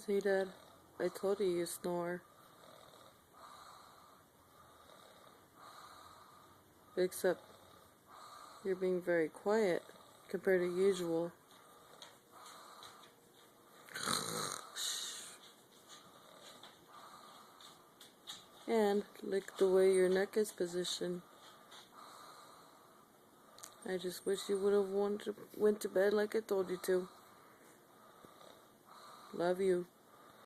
See, Dad? I told you snore. Except you're being very quiet compared to usual. And look the way your neck is positioned. I just wish you would have went to bed like I told you to. Love you.